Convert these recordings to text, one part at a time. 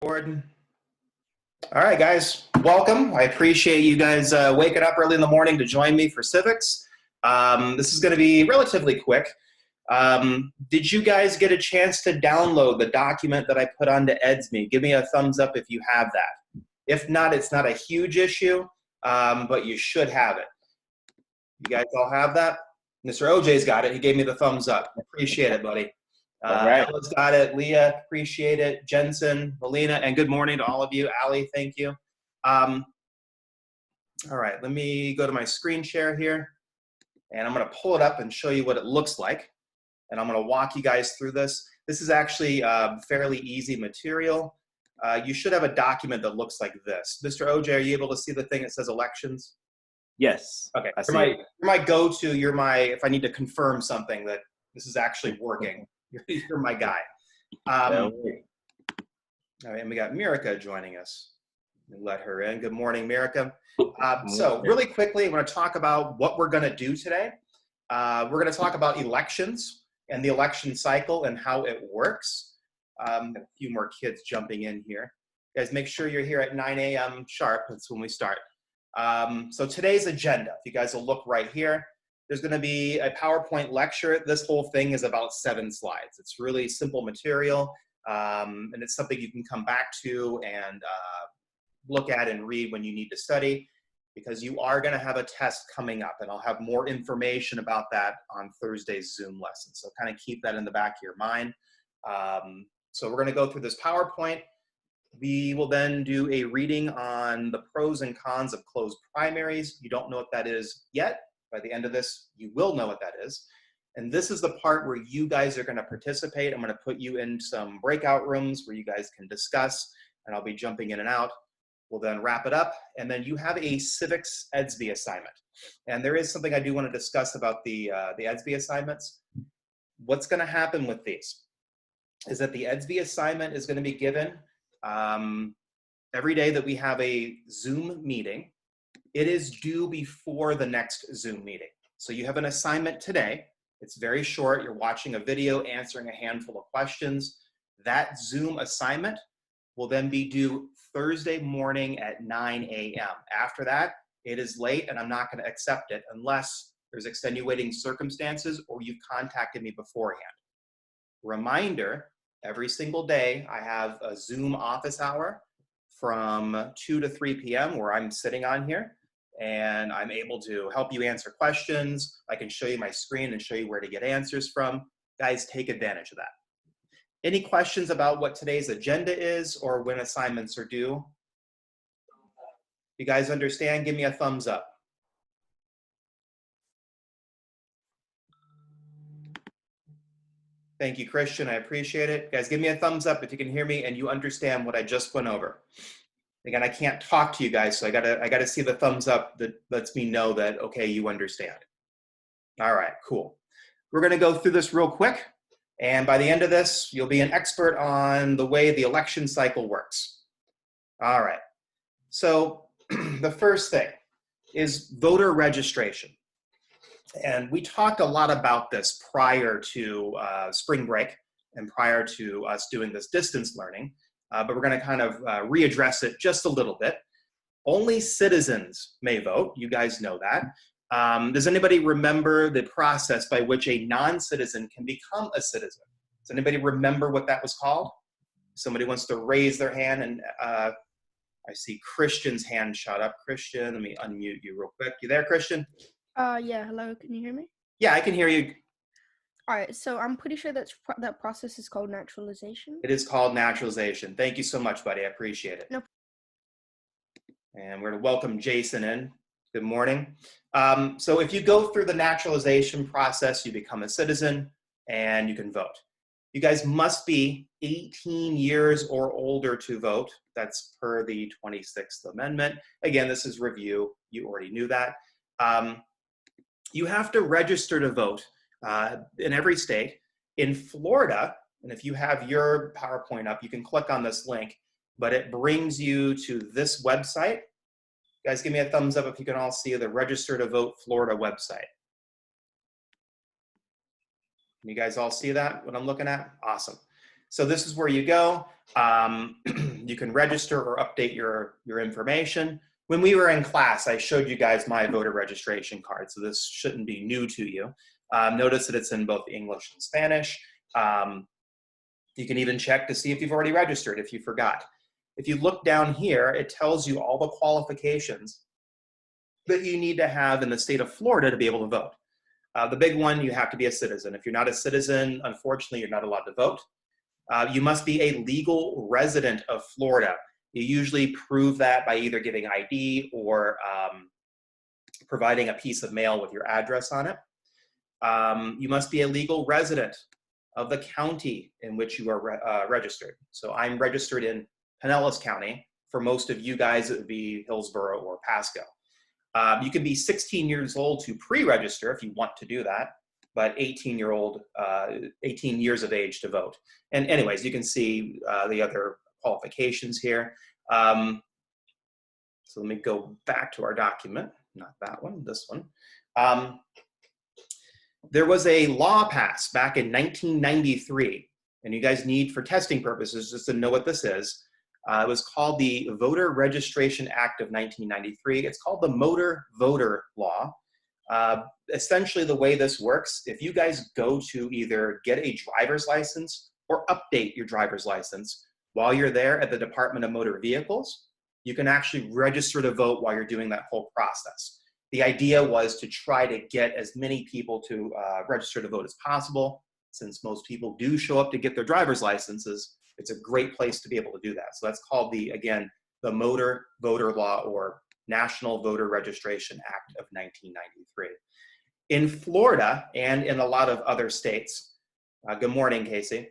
Gordon. All right, guys, welcome. I appreciate you guys waking up early in the morning to join me for civics. This is going to be relatively quick. Did you guys get a chance to download the document that I put onto EDSME? Give me a thumbs up if you have that. If not, it's not a huge issue, but you should have it. You guys all have that? Mr. OJ's got it. He gave me the thumbs up. Appreciate it, buddy. Right. Ella's got it. Leah, appreciate it. Jensen, Melina, and good morning to all of you. Ali, thank you. All right, let me go to my screen share here, and I'm going to pull it up and show you what it looks like. And I'm going to walk you guys through this. This is actually fairly easy material. You should have a document that looks like this. Mr. OJ, are you able to see the thing that says elections? Yes. Okay. You're my go-to. You're my, if I need to confirm something that this is actually working. You're my guy. All right, and we got Mirika joining us. Let her in. Good morning, Mirika. So really quickly, I'm going to talk about what we're going to do today. We're going to talk about elections and the election cycle and how it works. A few more kids jumping in here. Guys, make sure you're here at 9 a.m. sharp. That's when we start. So today's agenda, if you guys will look right here, there's going to be a PowerPoint lecture. This whole thing is about 7 slides. It's really simple material, and it's something you can come back to and look at and read when you need to study, because you are going to have a test coming up, and I'll have more information about that on Thursday's Zoom lesson. So kind of keep that in the back of your mind. So we're going to go through this PowerPoint. We will then do a reading on the pros and cons of closed primaries. You don't know what that is yet. By the end of this, you will know what that is. And this is the part where you guys are going to participate. I'm going to put you in some breakout rooms where you guys can discuss, and I'll be jumping in and out. We'll then wrap it up, and then you have a civics EDSB assignment. And there is something I do want to discuss about the EDSB assignments. What's going to happen with these is that the EDSB assignment is going to be given every day that we have a Zoom meeting. It is due before the next Zoom meeting. So you have an assignment today. It's very short. You're watching a video, answering a handful of questions. That Zoom assignment will then be due Thursday morning at 9 a.m. After that, it is late, and I'm not going to accept it unless there's extenuating circumstances or you've contacted me beforehand. Reminder, every single day I have a Zoom office hour from 2 to 3 p.m. where I'm sitting on here, and I'm able to help you answer questions. I can show you my screen and show you where to get answers from. Guys, take advantage of that. Any questions about what today's agenda is or when assignments are due? You guys understand? Give me a thumbs up. Thank you, Christian. I appreciate it. Guys, give me a thumbs up if you can hear me and you understand what I just went over. Again, I can't talk to you guys, so I gotta see the thumbs up that lets me know that, okay, you understand. All right, cool. We're gonna go through this real quick, and by the end of this, you'll be an expert on the way the election cycle works. All right, so the first thing is voter registration. And we talked a lot about this prior to spring break and prior to us doing this distance learning. But we're going to kind of readdress it just a little bit. Only citizens may vote. You guys know that. Does anybody remember the process by which a non-citizen can become a citizen? Does anybody remember what that was called? Somebody wants to raise their hand, and I see Christian's hand shot up. Christian, let me unmute you real quick. You there, Christian? Yeah, hello, can you hear me? Yeah, I can hear you. All right, so I'm pretty sure that process is called naturalization. It is called naturalization. Thank you so much, buddy. I appreciate it. No. And we're going to welcome Jason in. Good morning. So if you go through the naturalization process, you become a citizen and you can vote. You guys must be 18 years or older to vote. That's per the 26th Amendment. Again, this is review. You already knew that. You have to register to vote in every state. In Florida, and if you have your PowerPoint up, you can click on this link, but it brings you to this website. Guys, give me a thumbs up if you can all see the Register to Vote Florida website. Can you guys all see that, what I'm looking at? Awesome. So this is where you go. You can register or update your information. When we were in class, I showed you guys my voter registration card, so this shouldn't be new to you. Notice that it's in both English and Spanish. You can even check to see if you've already registered if you forgot. If you look down here, it tells you all the qualifications that you need to have in the state of Florida to be able to vote. The big one, you have to be a citizen. If you're not a citizen, unfortunately, you're not allowed to vote. You must be a legal resident of Florida. You usually prove that by either giving ID or providing a piece of mail with your address on it. You must be a legal resident of the county in which you are registered. So I'm registered in Pinellas County. For most of you guys, it would be Hillsborough or Pasco. You can be 16 years old to pre-register if you want to do that, but 18 years of age to vote. And anyways, you can see the other qualifications here. So let me go back to our document, not that one, this one. There was a law passed back in 1993, and you guys need, for testing purposes, just to know what this is. It was called the Voter Registration Act of 1993. It's called the Motor Voter Law. Essentially, the way this works, if you guys go to either get a driver's license or update your driver's license while you're there at the Department of Motor Vehicles, you can actually register to vote while you're doing that whole process. The idea was to try to get as many people to register to vote as possible. Since most people do show up to get their driver's licenses, it's a great place to be able to do that. So that's called again, the Motor Voter Law, or National Voter Registration Act of 1993. In Florida and in a lot of other states, good morning, Casey,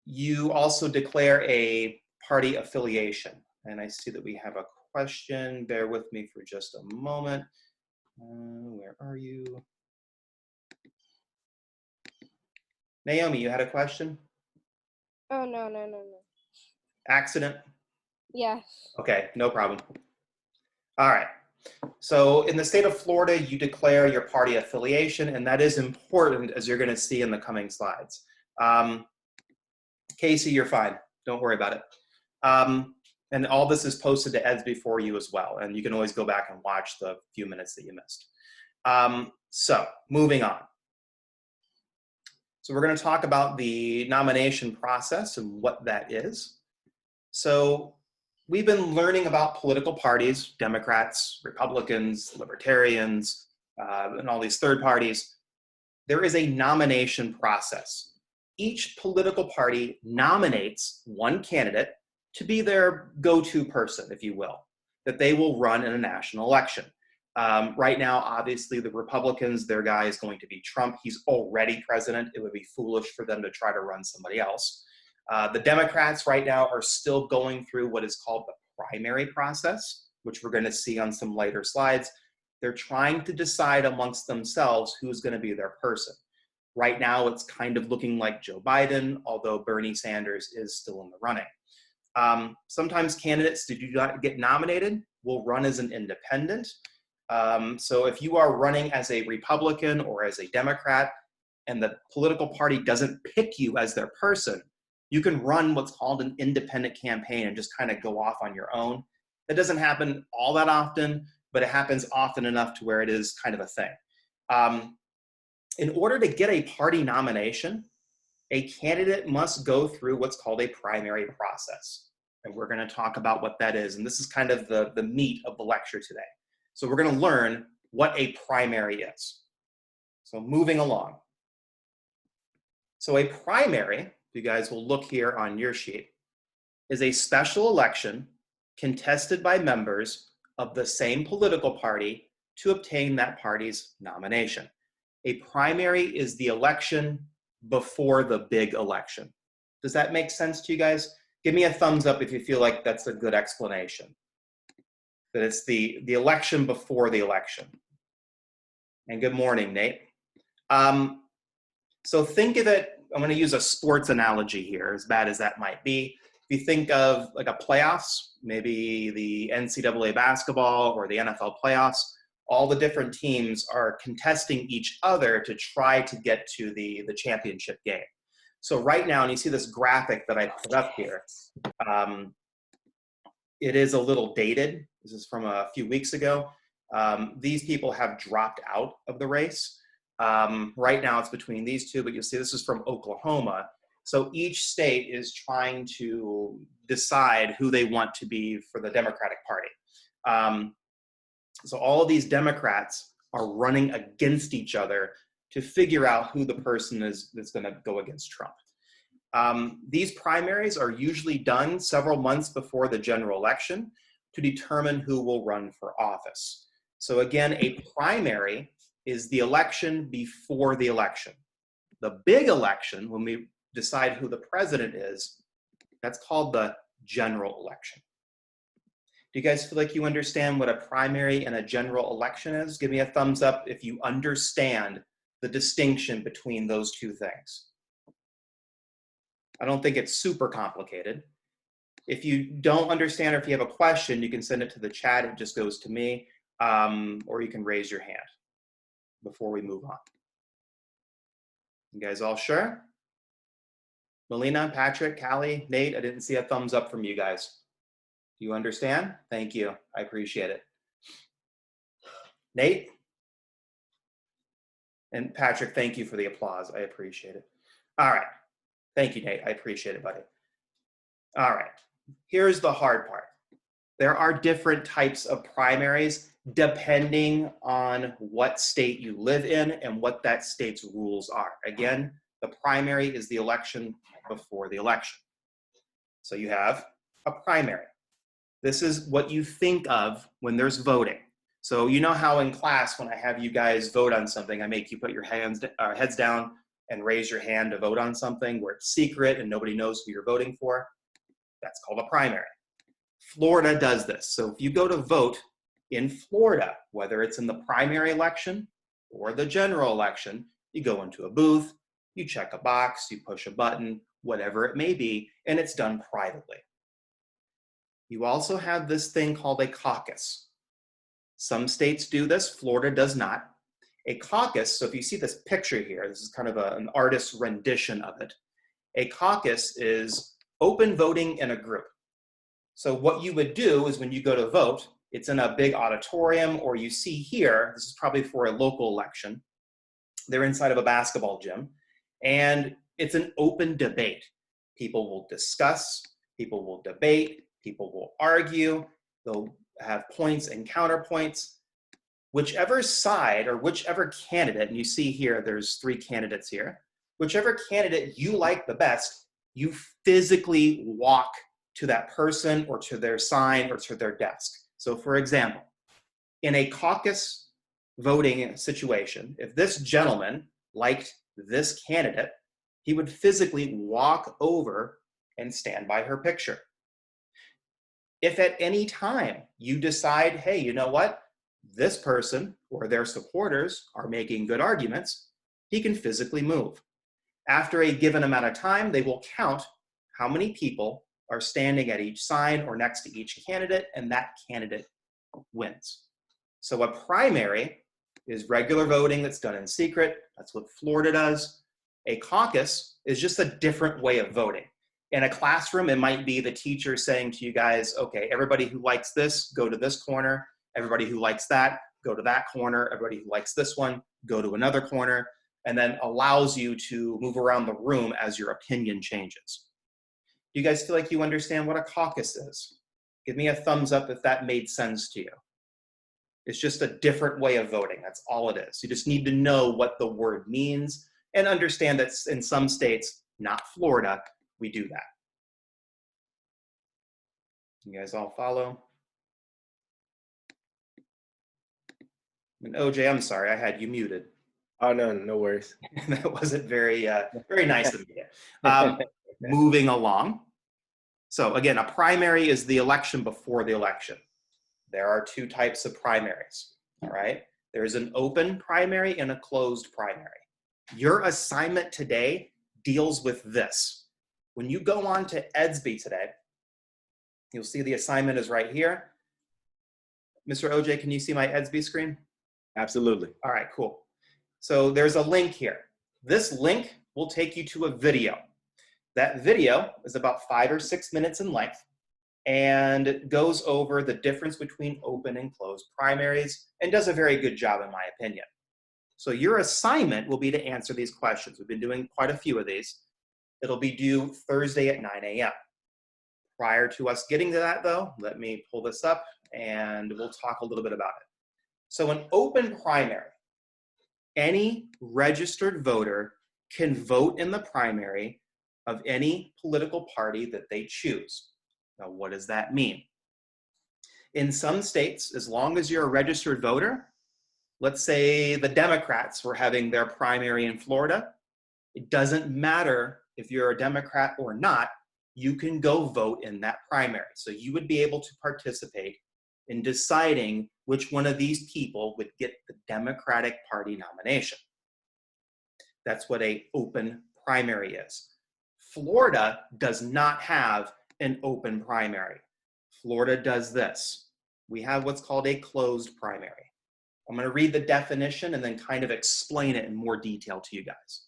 you also declare a party affiliation. And I see that we have a question. Bear with me for just a moment. Where are you? Naomi, you had a question? Oh, no. Accident? Yes. Okay, no problem. All right. So in the state of Florida, you declare your party affiliation, and that is important, as you're going to see in the coming slides. Casey, you're fine. Don't worry about it. And all this is posted to EDSB for you as well, and you can always go back and watch the few minutes that you missed. So moving on. So we're going to talk about the nomination process and what that is. So we've been learning about political parties, Democrats, Republicans, Libertarians, and all these third parties. There is a nomination process. Each political party nominates one candidate to be their go-to person, if you will, that they will run in a national election. Right now, obviously, the Republicans, their guy is going to be Trump. He's already president. It would be foolish for them to try to run somebody else. The Democrats right now are still going through what is called the primary process, which we're going to see on some later slides. They're trying to decide amongst themselves who's going to be their person. Right now, it's kind of looking like Joe Biden, although Bernie Sanders is still in the running. Sometimes candidates that do not get nominated will run as an independent. So if you are running as a Republican or as a Democrat and the political party doesn't pick you as their person, you can run what's called an independent campaign and just kind of go off on your own. That doesn't happen all that often, but it happens often enough to where it is kind of a thing. In order to get a party nomination, a candidate must go through what's called a primary process. And we're going to talk about what that is. And this is kind of the meat of the lecture today. So we're going to learn what a primary is. So moving along. So a primary, you guys will look here on your sheet, is a special election contested by members of the same political party to obtain that party's nomination. A primary is the election before the big election. Does that make sense to you guys? Give me a thumbs up if you feel like that's a good explanation. That it's the election before the election. And good morning, Nate. So think of it, I'm going to use a sports analogy here, as bad as that might be. If you think of like a playoffs, maybe the NCAA basketball or the NFL playoffs, all the different teams are contesting each other to try to get to the championship game. So right now, and you see this graphic that I put up here, it is a little dated. This is from a few weeks ago. These people have dropped out of the race. Right now it's between these two, but you'll see this is from Oklahoma. So each state is trying to decide who they want to be for the Democratic Party. So all of these Democrats are running against each other to figure out who the person is that's going to go against Trump. These primaries are usually done several months before the general election to determine who will run for office. So again, a primary is the election before the election. The big election, when we decide who the president is, that's called the general election. Do you guys feel like you understand what a primary and a general election is? Give me a thumbs up if you understand the distinction between those two things. I don't think it's super complicated. If you don't understand or if you have a question, you can send it to the chat. It just goes to me, or you can raise your hand before we move on. You guys all sure? Melina, Patrick, Callie, Nate, I didn't see a thumbs up from you guys. Do you understand? Thank you. I appreciate it. Nate? And Patrick, thank you for the applause. I appreciate it. All right. Thank you, Nate. I appreciate it, buddy. All right. Here's the hard part. There are different types of primaries depending on what state you live in and what that state's rules are. Again, the primary is the election before the election. So you have a primary. This is what you think of when there's voting. So you know how in class when I have you guys vote on something, I make you put your heads down and raise your hand to vote on something where it's secret and nobody knows who you're voting for? That's called a primary. Florida does this. So if you go to vote in Florida, whether it's in the primary election or the general election, you go into a booth, you check a box, you push a button, whatever it may be, and it's done privately. You also have this thing called a caucus. Some states do this, Florida does not. A caucus, so if you see this picture here, this is kind of an artist's rendition of it. A caucus is open voting in a group. So what you would do is when you go to vote, it's in a big auditorium, or you see here, this is probably for a local election. They're inside of a basketball gym, and it's an open debate. People will discuss, people will debate, people will argue, they'll have points and counterpoints. Whichever side or whichever candidate, and you see here, there's 3 candidates here, whichever candidate you like the best, you physically walk to that person or to their sign or to their desk. So for example, in a caucus voting situation, if this gentleman liked this candidate, he would physically walk over and stand by her picture. If at any time you decide, hey, you know what? This person or their supporters are making good arguments, he can physically move. After a given amount of time, they will count how many people are standing at each sign or next to each candidate, and that candidate wins. So a primary is regular voting that's done in secret. That's what Florida does. A caucus is just a different way of voting. In a classroom, it might be the teacher saying to you guys, okay, everybody who likes this, go to this corner. Everybody who likes that, go to that corner. Everybody who likes this one, go to another corner, and then allows you to move around the room as your opinion changes. Do you guys feel like you understand what a caucus is? Give me a thumbs up if that made sense to you. It's just a different way of voting. That's all it is. You just need to know what the word means and understand that in some states, not Florida, we do that. You guys all follow? And OJ, I'm sorry, I had you muted. Oh, no, no worries. That wasn't very, very nice of me. Moving along. So again, a primary is the election before the election. There are 2 types of primaries, all right? There's an open primary and a closed primary. Your assignment today deals with this. When you go on to Edsby today, you'll see the assignment is right here. Mr. OJ, can you see my Edsby screen? Absolutely. All right, cool. So there's a link here. This link will take you to a video. That video is about 5 or 6 minutes in length and goes over the difference between open and closed primaries and does a very good job in my opinion. So your assignment will be to answer these questions. We've been doing quite a few of these. It'll be due Thursday at 9 a.m. Prior to us getting to that though, let me pull this up and we'll talk a little bit about it. So an open primary, any registered voter can vote in the primary of any political party that they choose. Now, what does that mean? In some states, as long as you're a registered voter, let's say the Democrats were having their primary in Florida, it doesn't matter if you're a Democrat or not, you can go vote in that primary. So you would be able to participate in deciding which one of these people would get the Democratic Party nomination. That's what an open primary is. Florida does not have an open primary. Florida does this. We have what's called a closed primary. I'm going to read the definition and then kind of explain it in more detail to you guys.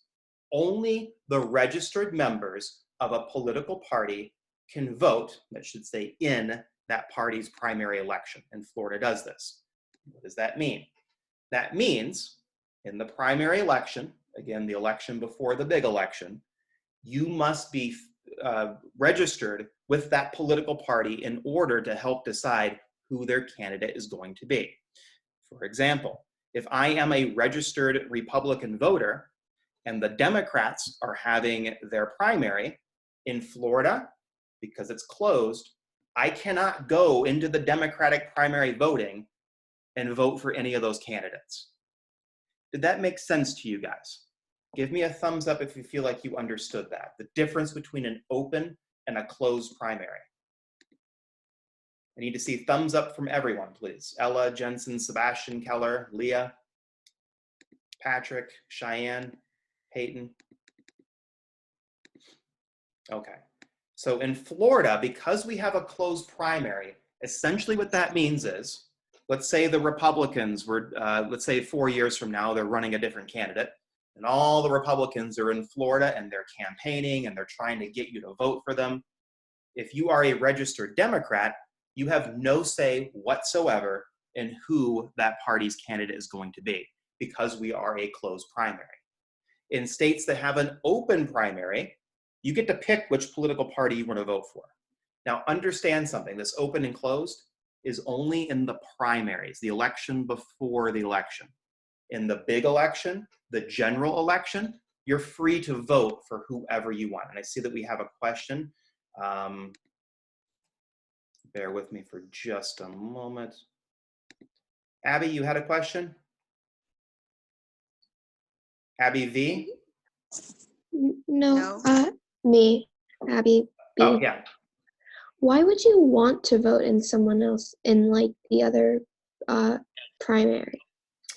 Only the registered members of a political party can vote, that should say in, that party's primary election, and Florida does this. What does that mean? That means in the primary election, again, the election before the big election, you must be registered with that political party in order to help decide who their candidate is going to be. For example, if I am a registered Republican voter and the Democrats are having their primary in Florida, because it's closed, I cannot go into the Democratic primary voting and vote for any of those candidates. Did that make sense to you guys? Give me a thumbs up if you feel like you understood that. The difference between an open and a closed primary. I need to see thumbs up from everyone, please. Ella, Jensen, Sebastian, Keller, Leah, Patrick, Cheyenne, Peyton. Okay. So in Florida, because we have a closed primary, essentially what that means is, let's say the Republicans were, let's say 4 years from now, they're running a different candidate, and all the Republicans are in Florida and they're campaigning and they're trying to get you to vote for them. If you are a registered Democrat, you have no say whatsoever in who that party's candidate is going to be, because we are a closed primary. In states that have an open primary, you get to pick which political party you want to vote for. Now, understand something. This open and closed is only in the primaries, the election before the election. In the big election, the general election, you're free to vote for whoever you want. And I see that we have a question. Bear with me for just a moment. Abby, you had a question? Abby V? No. Me, Abby B. Oh, yeah. Why would you want to vote in someone else in like the other primary?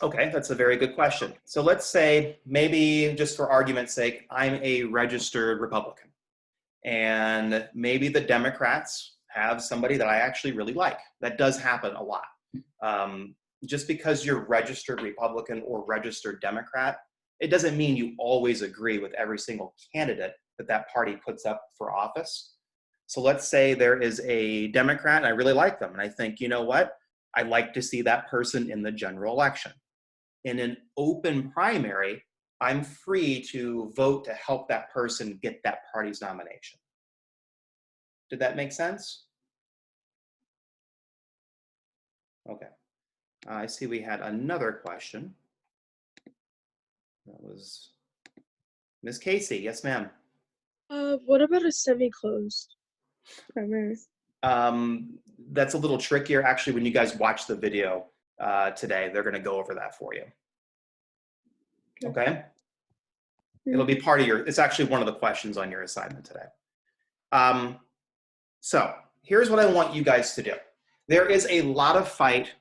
Okay, that's a very good question. So let's say, maybe just for argument's sake, I'm a registered Republican. And maybe the Democrats have somebody that I actually really like. That does happen a lot. Just because you're registered Republican or registered Democrat, it doesn't mean you always agree with every single candidate that party puts up for office. So let's say there is a Democrat and I really like them. And I think, you know what? I'd like to see that person in the general election. In an open primary, I'm free to vote to help that person get that party's nomination. Did that make sense? Okay. I see we had another question. That was Ms. Casey. Yes, ma'am. What about a semi-closed primary? That's a little trickier. Actually, when you guys watch the video today, they're going to go over that for you. Okay? It'll be part of your, it's actually one of the questions on your assignment today. So here's what I want you guys to do. There is a lot of fight.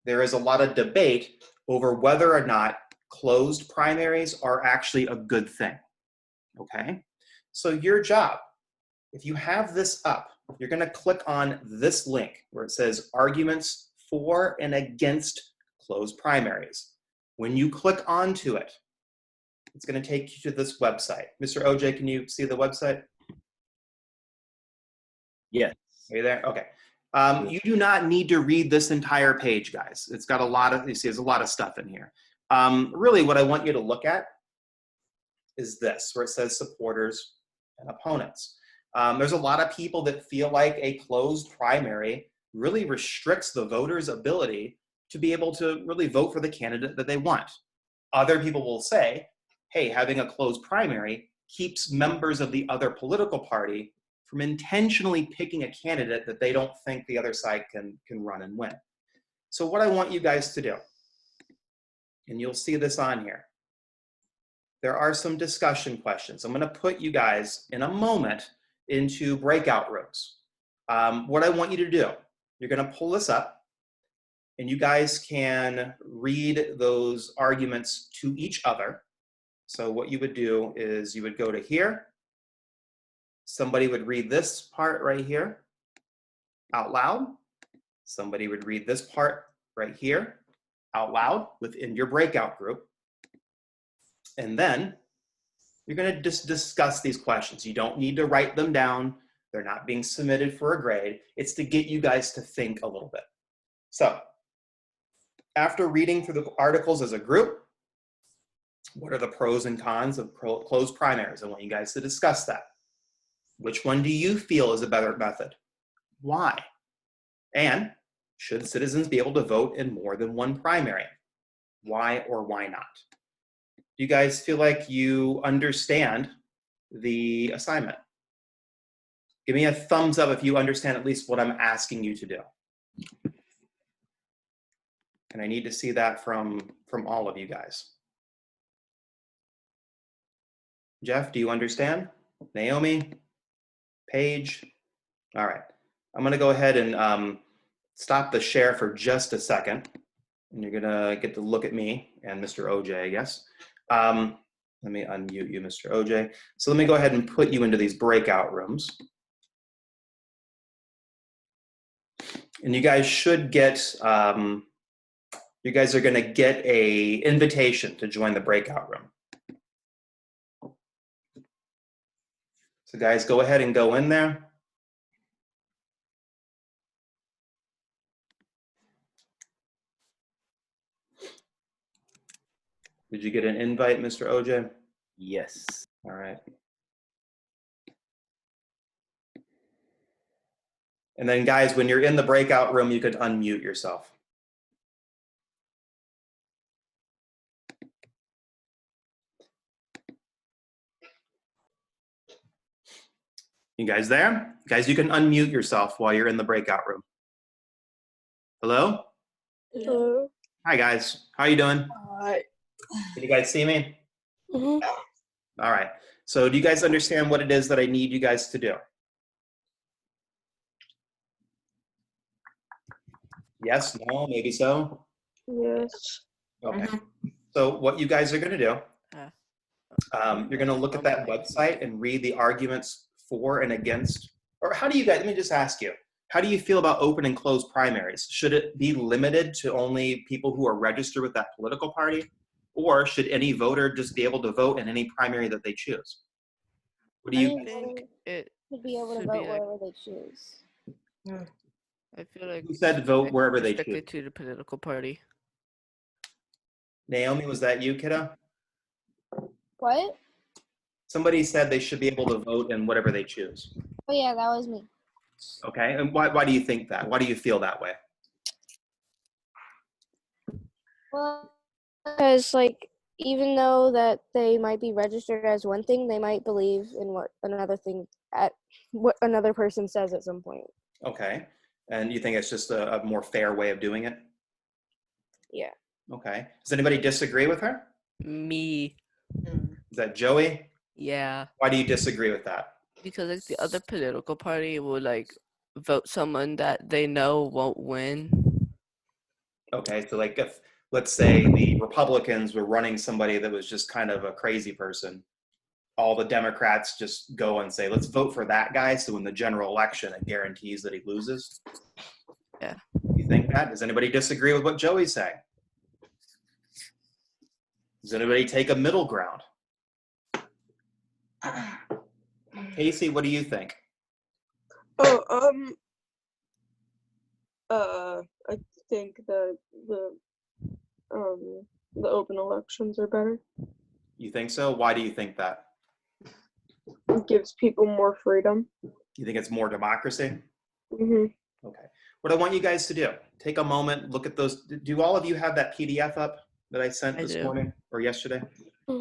There is a lot of debate over whether or not closed primaries are actually a good thing. Okay? So your job, if you have this up, you're going to click on this link where it says arguments for and against closed primaries. When you click onto it, It's going to take you to this website. Mr. OJ, can you see the website? Yes. Are you there? Okay. You do not need to read this entire page, guys. It's got a lot of, you see, there's a lot of stuff in here. Really, what I want you to look at is this, where it says supporters and opponents. There's a lot of people that feel like a closed primary really restricts the voters' ability to be able to really vote for the candidate that they want. Other people will say, hey, having a closed primary keeps members of the other political party from intentionally picking a candidate that they don't think the other side can run and win. So what I want you guys to do, and you'll see this on here, there are some discussion questions. I'm going to put you guys in a moment into breakout rooms. What I want you to do, you're going to pull this up, and you guys can read those arguments to each other. So what you would do is you would go to here. Somebody would read this part right here out loud. Somebody would read this part right here out loud within your breakout group. And then you're going to just discuss these questions. You don't need to write them down. They're not being submitted for a grade. It's to get you guys to think a little bit. So after reading through the articles as a group, what are the pros and cons of closed primaries? I want you guys to discuss that. Which one do you feel is a better method? Why? And should citizens be able to vote in more than one primary? Why or why not? Do you guys feel like you understand the assignment? Give me a thumbs up if you understand at least what I'm asking you to do. And I need to see that from all of you guys. Jeff, do you understand? Naomi? Paige? All right. I'm going to go ahead and stop the share for just a second. And you're going to get to look at me and Mr. OJ, I guess. Let me unmute you, Mr. OJ. So let me go ahead and put you into these breakout rooms. And you guys should get, you guys are going to get a invitation to join the breakout room. So guys, go ahead and go in there. Did you get an invite, Mr. OJ? Yes. All right. And then guys, when you're in the breakout room, you could unmute yourself. You guys there? Guys, you can unmute yourself while you're in the breakout room. Hello? Hello. Hi guys, how you doing? Hi. Can you guys see me? Mhm. All right. So do you guys understand what it is that I need you guys to do? Yes, no, maybe so? Yes. Okay. So what you guys are going to do, you're going to look at that website and read the arguments for and against, or how do you guys, let me just ask you, how do you feel about open and closed primaries? Should it be limited to only people who are registered with that political party? Or should any voter just be able to vote in any primary that they choose? What do you I think it should be able to should vote be like, wherever they choose. I feel like Who said vote like, wherever they restricted choose? to the political party. Naomi, was that you, kiddo? What? Somebody said they should be able to vote in whatever they choose. Oh yeah, that was me. Okay, and why do you think that? Why do you feel that way? Well, because like even though that they might be registered as one thing, they might believe in what another person says at some point. Okay, and you think it's just a more fair way of doing it? Yeah. Okay, does anybody disagree with her? Me, Is that Joey? yeah, Why do you disagree with that? because like the other political party will like vote someone that they know won't win. Okay, so like if, let's say the Republicans were running somebody that was just kind of a crazy person, all the Democrats just go and say, let's vote for that guy, so in the general election, it guarantees that he loses? Yeah. You think that? Does anybody disagree with what Joey's saying? Does anybody take a middle ground? Casey, what do you think? Oh, I think that the open elections are better. You think so? Why do you think that? It gives people more freedom. You think it's more democracy? Hmm. Okay. What I want you guys to do, take a moment, look at those. Do all of you have that PDF up that I sent I this do. morning or yesterday?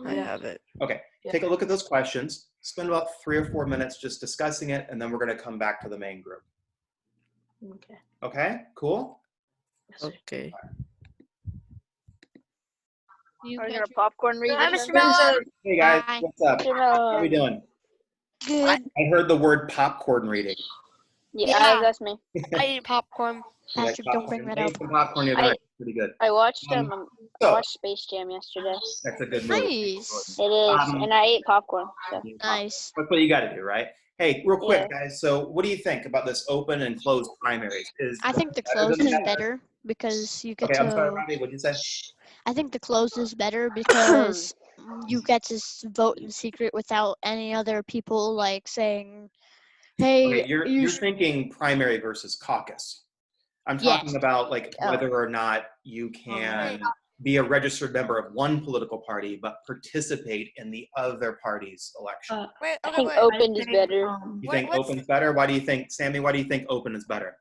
I have it. Okay. Take a look at those questions. Spend about 3 or 4 minutes just discussing it, and then we're going to come back to the main group. Okay. Okay? Cool? Okay. Are you gonna popcorn read? Hi, it Mr. then? Mellum. Hey guys, Hi. what's up? How are we doing? Good. I heard the word popcorn reading. Yeah, that's me. I eat popcorn. You like Patrick, don't bring popcorn? that Hey, up. some popcorn nearby. Pretty good. I watched I So- watched Space Jam yesterday. That's a good movie. Nice. It is, Um, and I ate popcorn. So. Nice. That's what you got to do, right? Hey, real quick, guys. So, what do you think about this open and closed primaries? I think the better than closed is that? better because you get Okay, I'm sorry, to. Robbie. What'd you say? I think the closed is better because you get to vote in secret without any other people like saying, "Hey, Okay, you're thinking primary versus caucus. I'm talking Yes. about like Oh. whether or not you can be a registered member of one political party but participate in the other party's election. I think open is better. You think open's better? Why do you think, Sammy? Why do you think open is better?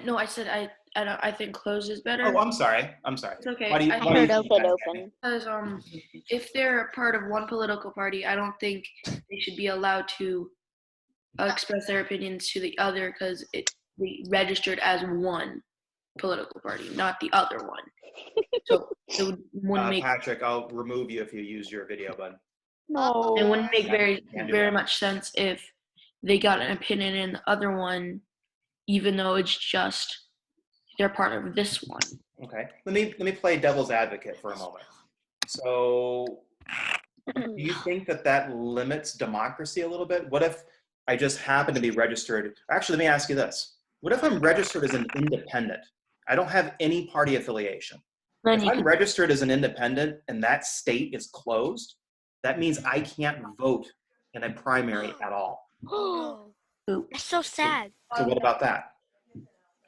No, I said I think closed is better. Oh, I'm sorry. It's okay. Why do you, I why do you heard think Said that, open. Because if they're part of one political party, I don't think they should be allowed to express their opinions to the other because they registered as one political party, not the other one. So it wouldn't make Patrick, I'll remove you if you use your video, bud. No. it wouldn't make Can't do very that. much sense if they got an opinion in the other one, even though it's just they're part of this one. Okay. Let me play devil's advocate for a moment. So, do you think that limits democracy a little bit? What if I just happen to be registered? Actually, let me ask you this. What if I'm registered as an independent? I don't have any party affiliation. Then If you I'm could, registered as an independent and that state is closed, that means I can't vote in a primary at all. That's so sad. So what about that?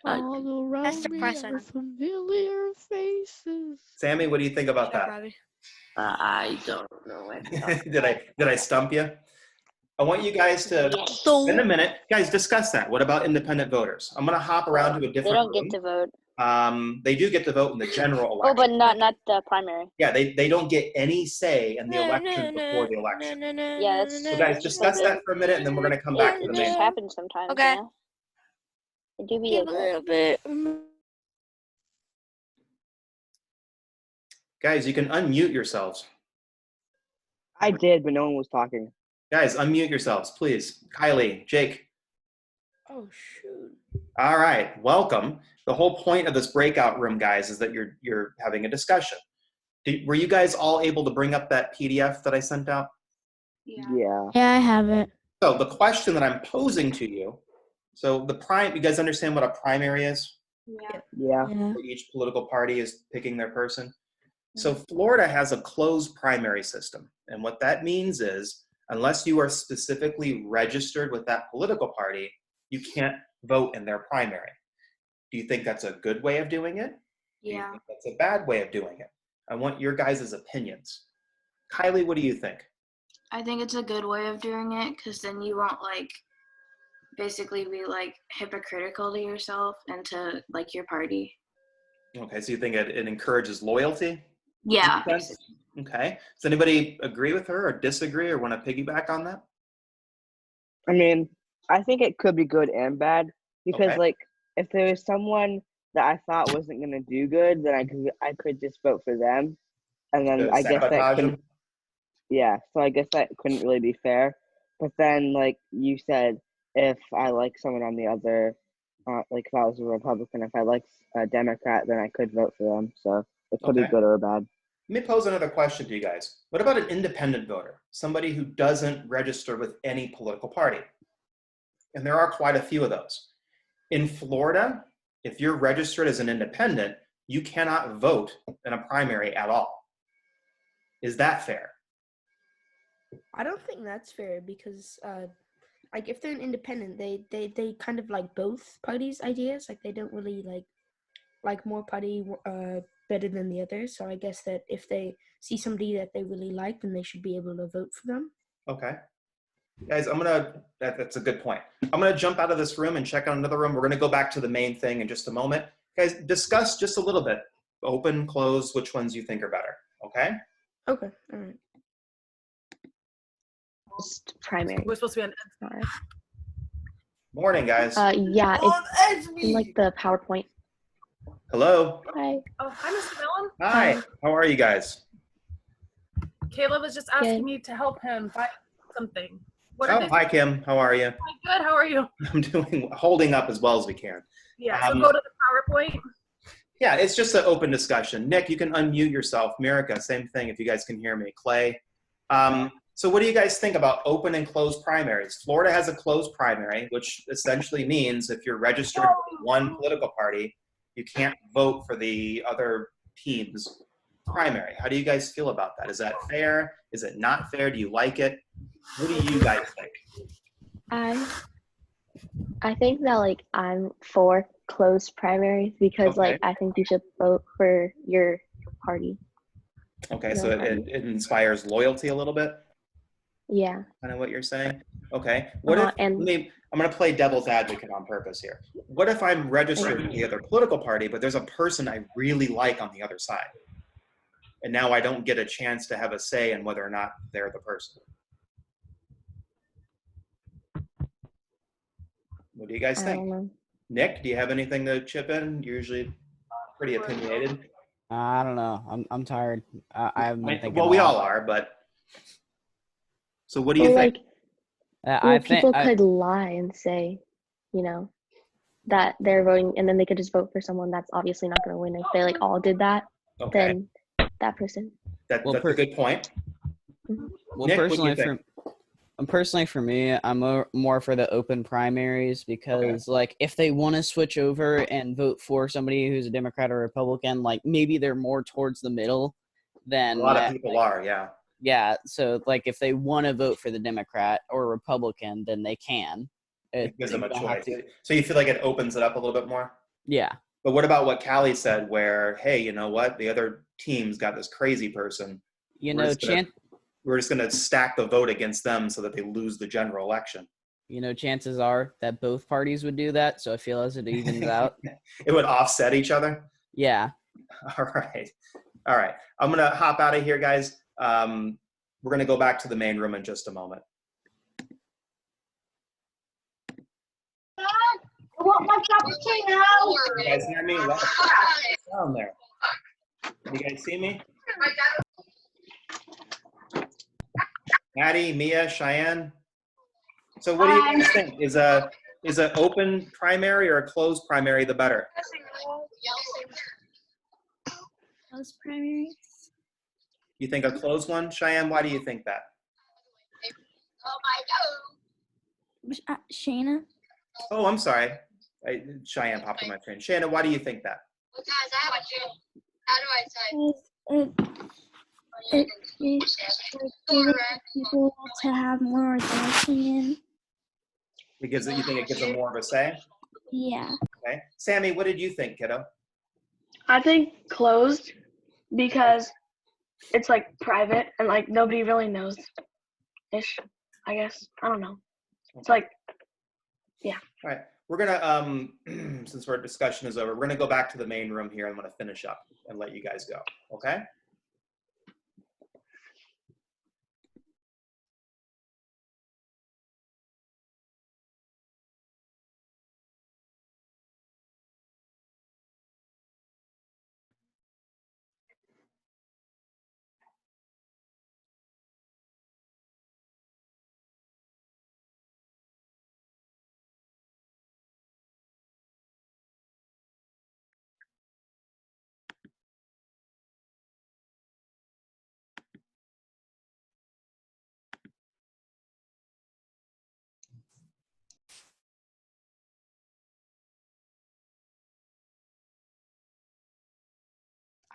All around That's me depressing. are familiar faces. Sammy, what do you think about Shut up, that? Robbie. I don't know. Did I stump you? I want you guys to spend a minute. Guys, discuss that. What about independent voters? I'm going to hop around to a They different don't room. get to vote. They do get to vote in the general Oh, election. but not the primary. Yeah, they don't get any say in the election before the election. Yeah, that's So guys, discuss that for a minute, and then we're going to come back to it the just main. happens sometimes. Okay. You know? It do be Give a okay. little bit. Guys, you can unmute yourselves. I did, but no one was talking. Guys, unmute yourselves, please. Kylie, Jake. Oh shoot. All right, welcome. The whole point of this breakout room, guys, is that you're having a discussion. Were you guys all able to bring up that PDF that I sent out? Yeah. Yeah, I have it. So the question that I'm posing to you, so you guys understand what a primary is? Yeah. Yeah. Each political party is picking their person. So Florida has a closed primary system. And what that means is, unless you are specifically registered with that political party, you can't vote in their primary. Do you think that's a good way of doing it? Do you think that's a bad way of doing it? I want your guys' opinions. Kylie, what do you think? I think it's a good way of doing it because then you won't basically be hypocritical to yourself and to your party. Okay, so you think it encourages loyalty? Yeah. Okay. Does anybody agree with her or disagree or want to piggyback on that? I mean, I think it could be good and bad because, Okay. if there was someone that I thought wasn't gonna do good, then I could just vote for them, and then I guess that Sabotage couldn't. them? Yeah, so I guess that couldn't really be fair. But then, like you said, if I like someone on the other, if I was a Republican, if I liked a Democrat, then I could vote for them. So it could be Okay. good or bad. Let me pose another question to you guys. What about an independent voter? Somebody who doesn't register with any political party? And there are quite a few of those. In Florida, if you're registered as an independent, you cannot vote in a primary at all. Is that fair? I don't think that's fair because like if they're an independent, they kind of like both parties' ideas. Like they don't really like more party better than the other. So I guess that if they see somebody that they really like, then they should be able to vote for them. Okay. Guys, that's a good point. I'm gonna jump out of this room and check out another room. We're gonna go back to the main thing in just a moment. Guys, discuss just a little bit. Open, close, which ones you think are better, okay? Okay, all right. Just primary. We're supposed to be on. Sorry. Morning, guys. Yeah, it's in like the PowerPoint. Hello. Hi. Oh, hi, Mr. Mellum. Hi. How are you guys? Caleb was just asking Good. me to help him buy something. What Oh, are they? hi, Kim. How are you? Hi, good. How are you? I'm holding up as well as we can. Yeah. So go to the PowerPoint. Yeah, it's just an open discussion. Nick, you can unmute yourself. Mirica, same thing if you guys can hear me. Clay. So what do you guys think about open and closed primaries? Florida has a closed primary, which essentially means if you're registered with one political party, you can't vote for the other team's primary. How do you guys feel about that? Is that fair? Is it not fair? Do you like it? What do you guys think? I think that like I'm for closed primaries because like I think you should vote for your party. Okay, so it inspires loyalty a little bit? Yeah. Kind of what you're saying? Okay. What if, I'm going to play devil's advocate on purpose here. What if I'm registered with the other political party, but there's a person I really like on the other side? And now I don't get a chance to have a say in whether or not they're the person. What do you guys think? Nick, do you have anything to chip in? You're usually pretty opinionated. I don't know. I'm tired. I haven't been thinking. Well, we all are, but so what do you think? People could lie and say, you know, that they're voting, and then they could just vote for someone that's obviously not going to win. If they like all did that, then that person. That's a good point. Well, Nick, personally, for me, I'm more for the open primaries because, like, if they want to switch over and vote for somebody who's a Democrat or Republican, like maybe they're more towards the middle than a lot of people are. Yeah. Yeah. So, like, if they want to vote for the Democrat or Republican, then they can. It gives them a choice. So you feel like it opens it up a little bit more? Yeah. But what about what Callie said, where, hey, you know what? The other team's got this crazy person. You know, we're just going to stack the vote against them so that they lose the general election. You know, chances are that both parties would do that. So I feel as it evens out. It would offset each other? Yeah. All right. I'm going to hop out of here, guys. We're going to go back to the main room in just a moment. I want my cappuccino. You guys hear me? Down there. You guys see me? Maddie, Mia, Cheyenne. So what do you guys think? Is a open primary or a closed primary the better? Closed primary. You think a closed one? Cheyenne, why do you think that? Shayna. Oh, I'm sorry. Cheyenne popped on my screen. Shanna, why do you think that? It's like people to have more of their opinion. Because you think it gives them more of a say? Yeah. Okay. Sammy, what did you think, kiddo? I think closed because it's like private and like nobody really knows ish, I guess. I don't know. It's like, yeah. All right. We're gonna since our discussion is over, we're gonna go back to the main room here. I'm gonna finish up and let you guys go. Okay?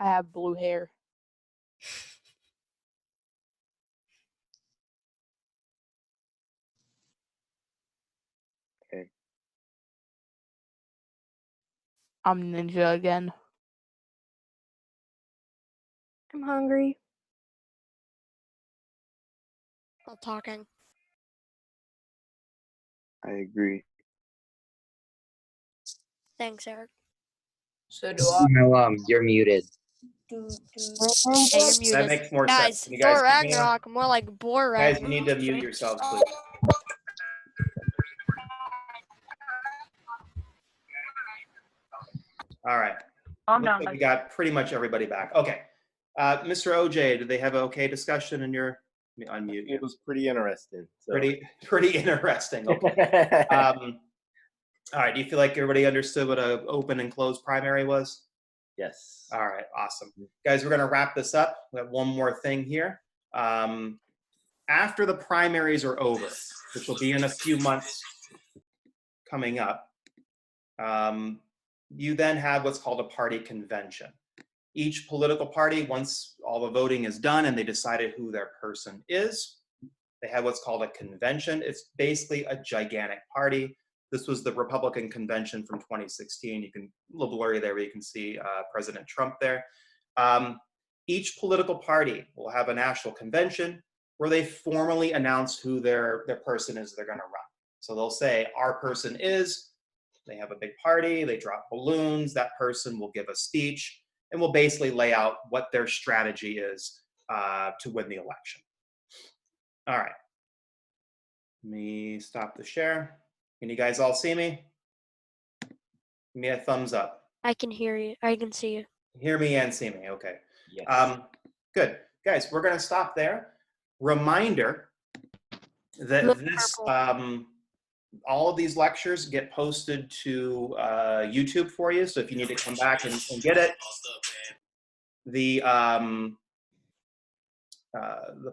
I have blue hair. I'm Ninja again. I'm hungry. Stop talking. I agree. Thanks, Eric. So do I. You're muted. Hey, you're That muted. makes more Guys, sense. Can you guys Thor hear me now? Ragnarok, more like Boar Guys, Ragnarok. you need to mute yourselves, please. All right. I'm Looks done. like we got pretty much everybody back. Okay. Mr. OJ, did they have an okay discussion in your unmute? It was pretty interesting. So. Pretty interesting. Okay. All right. Do you feel like everybody understood what an open and closed primary was? Yes. All right. Awesome. Guys, we're going to wrap this up. We have one more thing here. After the primaries are over, which will be in a few months coming up, you then have what's called a party convention. Each political party, once all the voting is done and they decided who their person is, they have what's called a convention. It's basically a gigantic party. This was the Republican convention from 2016. You can, a little blurry there, but you can see President Trump there. Each political party will have a national convention where they formally announce who their person is they're going to run. So they'll say, our person is, they have a big party, they drop balloons, that person will give a speech, and will basically lay out what their strategy is to win the election. All right. Let me stop the share. Can you guys all see me? Give me a thumbs up. I can hear you. I can see you. Hear me and see me. Okay. Yes. Good. Guys, we're going to stop there. Reminder that this, all of these lectures get posted to YouTube for you. So if you need to come back and get it, the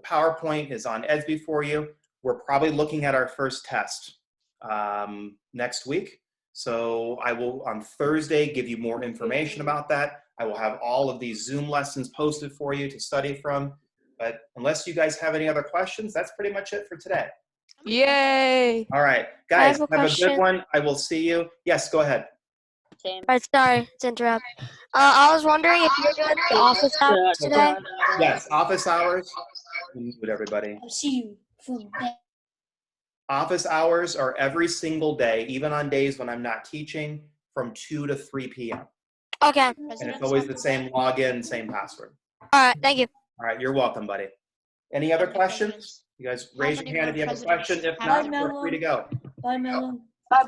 PowerPoint is on Edsby for you. We're probably looking at our first test next week. So I will, on Thursday, give you more information about that. I will have all of these Zoom lessons posted for you to study from. But unless you guys have any other questions, that's pretty much it for today. Yay! All right, guys, have a have a question. good one. I will see you. Yes, go ahead. Right, sorry to interrupt. I was wondering if you're doing the office hours today. Yes, office hours. Mute everybody. I'll see you from there. Office hours are every single day, even on days when I'm not teaching, from 2 to 3 p.m. Okay. And it's always the same login, same password. All right, thank you. All right, you're welcome, buddy. Any other questions? You guys raise your hand if you have a question. If not, feel free to go. Bye, Mellum.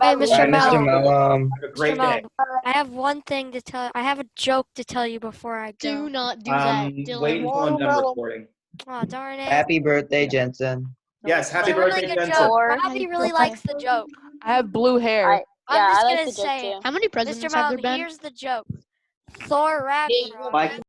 Hey, Mr. Mellum. Have a great day. I have one thing to tell. I have a joke to tell you before I go. Do not do that, Dylan. Wait until I'm done recording. Oh, darn it. Happy birthday, Jensen. Yes, happy It's a really birthday, good Jensen. joke. Bobby really likes the joke. I have blue hair. I'm just I like gonna the joke say too. it. How many Mr. presidents have there Mellum, been? here's the joke. Thor Ragnarok.